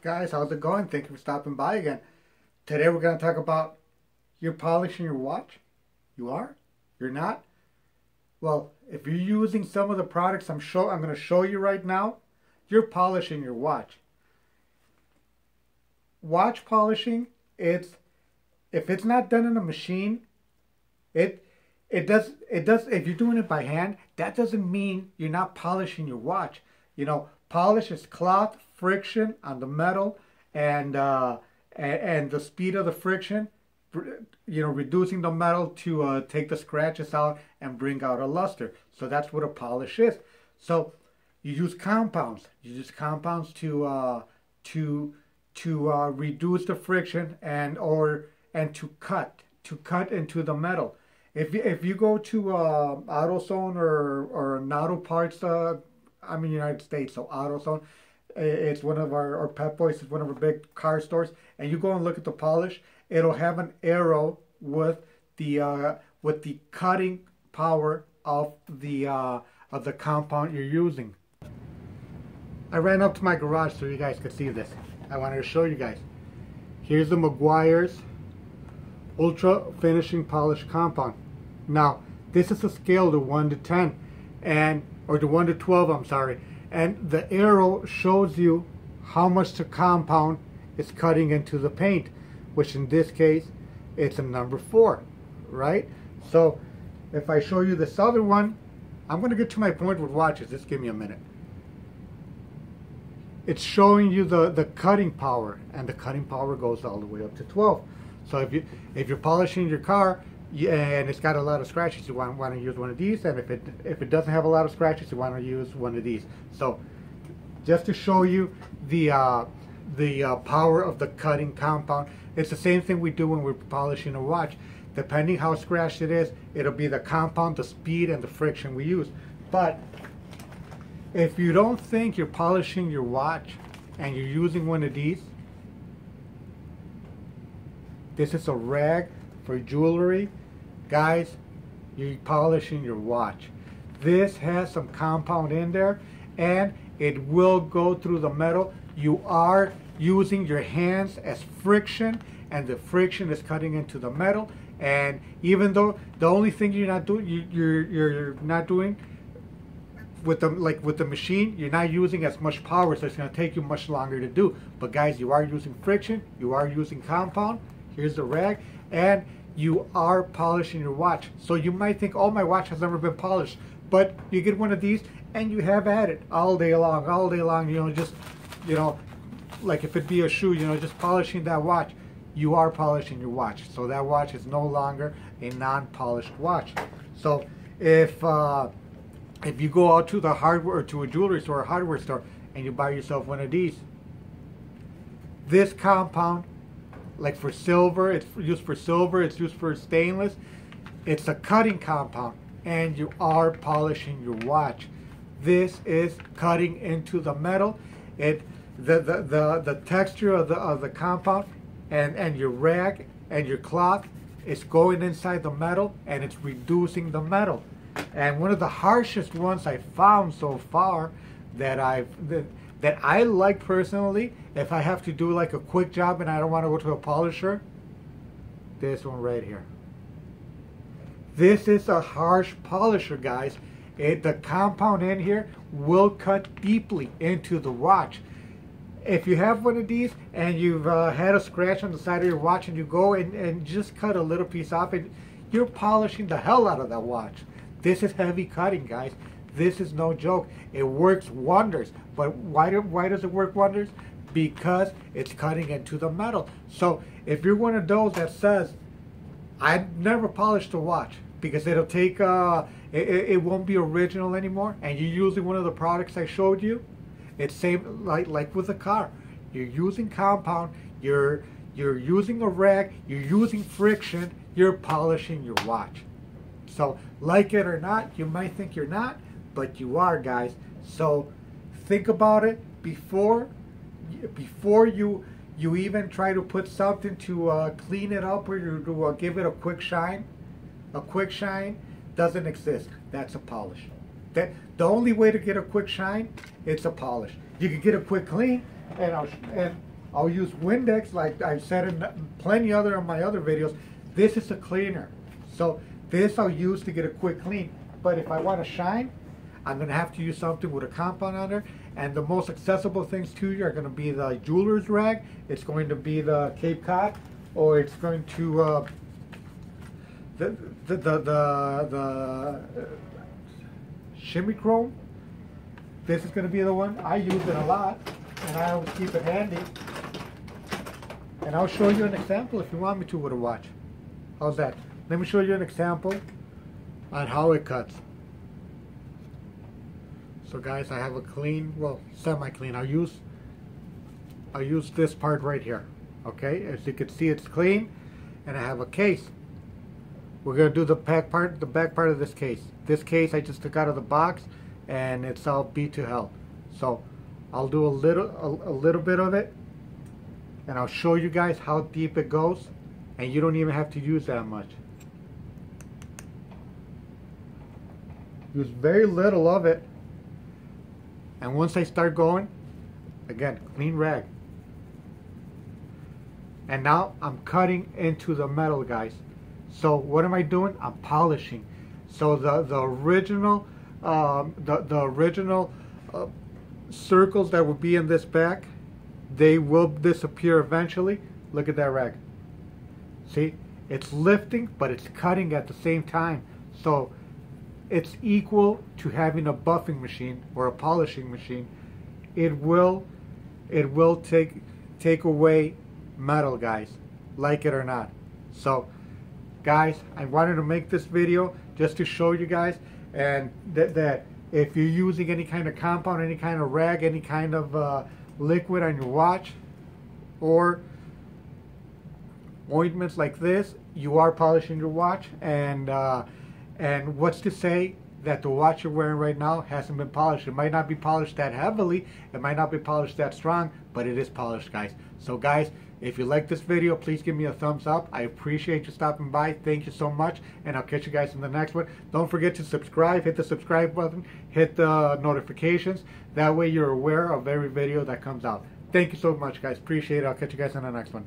Guys, how's it going? Thank you for stopping by again. Today we're going to talk about you're polishing your watch. You are? You're not? Well, if you're using some of the products I'm going to show you right now, you're polishing your watch. Watch polishing, if it's not done in a machine, if you're doing it by hand, that doesn't mean you're not polishing your watch. You know, polish is cloth friction on the metal and the speed of the friction, you know, reducing the metal to take the scratches out and bring out a luster. So that's what a polish is. So you use compounds. You use compounds to reduce the friction and to cut into the metal. If you go to AutoZone or Auto Parts, I'm in the United States, so AutoZone, it's one of our Pep Boys, it's one of our big car stores, and you go and look at the polish, it'll have an arrow with the cutting power of the compound you're using. I ran up to my garage so you guys could see this. I wanted to show you guys. Here's the Maguire's Ultra Finishing Polish Compound. Now, this is a scale to 1 to 10, or to 1 to 12, I'm sorry. And the arrow shows you how much the compound is cutting into the paint, which in this case, it's a number 4, right? So, if I show you this other one, I'm going to get to my point with watches. Just give me a minute. It's showing you the cutting power, and the cutting power goes all the way up to 12. So if you're polishing your car and it's got a lot of scratches, you want to use one of these, and if it doesn't have a lot of scratches, you want to use one of these. So just to show you the power of the cutting compound, it's the same thing we do when we're polishing a watch. Depending how scratched it is, it'll be the compound, the speed, and the friction we use. But if you don't think you're polishing your watch and you're using one of these, this is a rag for jewelry. Guys, you're polishing your watch. This has some compound in there and it will go through the metal. You are using your hands as friction, and the friction is cutting into the metal. And even though the only thing you're not doing with the machine, you're not using as much power, so it's going to take you much longer to do. But guys, you are using friction, you are using compound. Here's the rag, and you are polishing your watch. So you might think, oh, my watch has never been polished, but you get one of these and you have at it all day long, you know, just, you know, like if it be a shoe, you know, just polishing that watch. You are polishing your watch, so that watch is no longer a non-polished watch. So if you go out to the hardware, or to a jewelry store or hardware store, and you buy yourself one of these, this compound, like for silver, it's used for silver, it's used for stainless, it's a cutting compound, and you are polishing your watch. This is cutting into the metal. The texture of the compound and your rag and your cloth is going inside the metal, and it's reducing the metal. And one of the harshest ones I found so far that I like personally, if I have to do like a quick job and I don't want to go to a polisher, this one right here. This is a harsh polisher, guys. The compound in here will cut deeply into the watch. If you have one of these and you've had a scratch on the side of your watch, and you go and just cut a little piece off it, you're polishing the hell out of that watch. This is heavy cutting, guys. This is no joke. It works wonders. But why does it work wonders? Because it's cutting into the metal. So if you're one of those that says, I've never polished a watch because it'll take, it won't be original anymore, and you're using one of the products I showed you, it's same like with a car. You're using compound, you're using a rag, you're using friction, you're polishing your watch. So like it or not, you might think you're not, but you are, guys. So think about it before you even try to put something to clean it up, or to give it a quick shine. A quick shine doesn't exist. That's a polish. The only way to get a quick shine, it's a polish. You can get a quick clean, and I'll use Windex like I said in plenty other of my other videos. This is a cleaner. So this I'll use to get a quick clean. But if I want to shine, I'm going to have to use something with a compound on there. And the most accessible things to you are going to be the jeweler's rag. It's going to be the Cape Cod, or it's going to the shimmy chrome. This is going to be the one. I use it a lot, and I always keep it handy. And I'll show you an example if you want me to with a watch. How's that? Let me show you an example on how it cuts. So guys, I have a clean, well, semi-clean. I'll use this part right here. Okay, as you can see, it's clean, and I have a case. We're gonna do the back part of this case. This case I just took out of the box, and it's all beat to hell. So I'll do a little bit of it, and I'll show you guys how deep it goes, and you don't even have to use that much. Use very little of it. And once I start going, again, clean rag. And now I'm cutting into the metal, guys. So what am I doing? I'm polishing. So the original circles that would be in this back, they will disappear eventually. Look at that rag. See, it's lifting, but it's cutting at the same time. So it's equal to having a buffing machine or a polishing machine. It will take away metal, guys, like it or not. So guys, I wanted to make this video just to show you guys, and that if you're using any kind of compound, any kind of rag, any kind of liquid on your watch, or ointments like this, you are polishing your watch. And what's to say that the watch you're wearing right now hasn't been polished? It might not be polished that heavily, it might not be polished that strong, but it is polished, guys. So guys, if you like this video, please give me a thumbs up. I appreciate you stopping by. Thank you so much, and I'll catch you guys in the next one. Don't forget to subscribe. Hit the subscribe button. Hit the notifications. That way you're aware of every video that comes out. Thank you so much, guys. Appreciate it. I'll catch you guys in the next one.